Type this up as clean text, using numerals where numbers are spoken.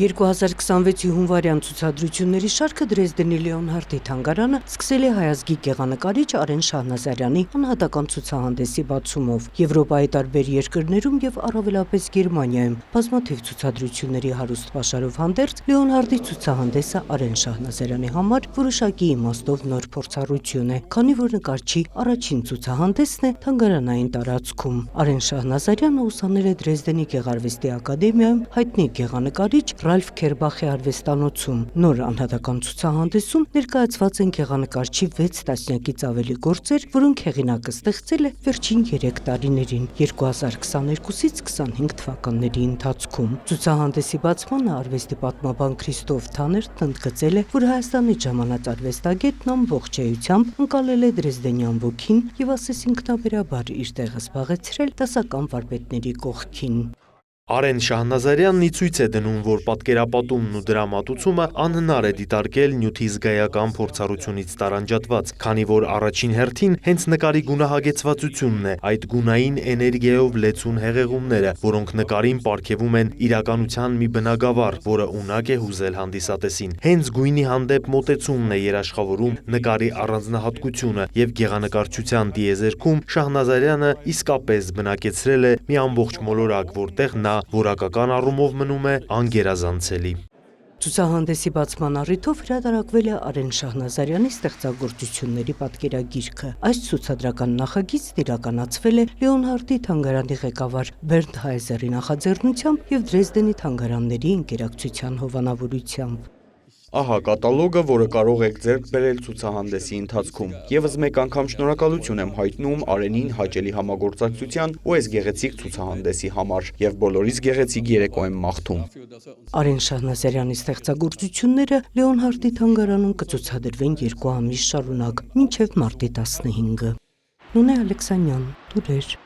2026-ի հունվարյան ցուցադրությունների շարքը Դրեզդենի Լեոնհարդի թանգարանը սկսել է հայազգի գեղանկարիչ Արեն Շահնազարյանի անհատական ցուցահանդեսի բացումով։ Եվրոպայի տարբեր երկրներում եւ առավելապես Գերմանիայում բազմաթիվ ցուցադրությունների հարուստ պաշարով հանդերձ Լեոնհարդի ցուցահանդեսը Արեն Շահնազարյանի համար որոշակի իմաստով նոր փորձառություն է, քանի որ նկարչի առաջին ցուցահանդեսն է թանգարանային տարածքում։ Արեն Շահնազարյանը ուսանել է Դրեզդենի Գեղարվեստի ակադեմիայում հայտնի գեղանկարիչ Ռալֆ Քերբախի արվեստանոցում։ Նոր անհատական ցուցահանդեսում ներկայացված են գեղանկարչի 6 տասնյակից ավելի գործեր, որոնք հեղինակը ստեղծել է վերջին 3 տարիներին 2022-ից 25 թվականների ընթացքում։ Ցուցահանդեսի բացմանը արվեստի պատմաբան Քրիստոֆ Թաներտն ընդգծել է, որ Հայաստանից ժամանած արվեստագետն ամբողջ էությամբ ընկալել է Դրեզդենյան ոգին եւ ասես ինքնաբերաբար իր տեղը զբաղեցրել դասական վարպետների կողքին։ Արեն Շահնազարյանն ի ցույց է դնում, որ պատկերապատումն ու դրա մատուցումը անհնար է դիտարկել նյութի զգայական փորձառությունից տարանջատված, քանի որ առաջին հերթին հենց նկարի գունահագեցվածությունն է, այդ գունային էներգիայով լեցուն հեղեղումները, որոնք նկարին պարգևում են իրականության մի բնագավառ, որը ունակ է հուզել հանդիսատեսին։ Հենց գույնի հանդեպ մոտեցումն է երաշխավորում նկարի առանձնահատկությունը եւ գեղանկարչության տիեզերքում Շահնազարյանը իսկապես բնակեցրել է մի ամբողջ մոլորակ, որտեղ նա որակական առումով մնում է անգերազանցելի։ Ցուցահանդեսի բացման առիթով հրատարակվել է Արեն Շահնազարյանի ստեղծագործությունների պատկերագիրքը։ Այս ցուցադրական նախագիծն իրականացվել է Լեոնհարդի թանգարանի ղեկավար Բերնդ Հայզերի նախաձեռնությամբ եւ Դրեզդենի թանգարանների ընկերակցության հովանավորությամբ։ Ահա կատալոգը, որը կարող եք ձեռք բերել ցուցահանդեսի ընթացքում։ Եվս մեկ անգամ շնորհակալություն եմ հայտնում Արենին հաճելի համագործակցության ու այս գեղեցիկ ցուցահանդեսի համար եւ բոլորիս գեղեցիկ երեկո եմ մաղթում։ Արեն Շահնազարյանի ստեղծագործությունները Լեոնհարդի թանգարանում կցուցադրվեն 2 ամիս շարունակ, մինչև մարտի 15-ը։ Նունե Ալեքսանյան, Տուրեր։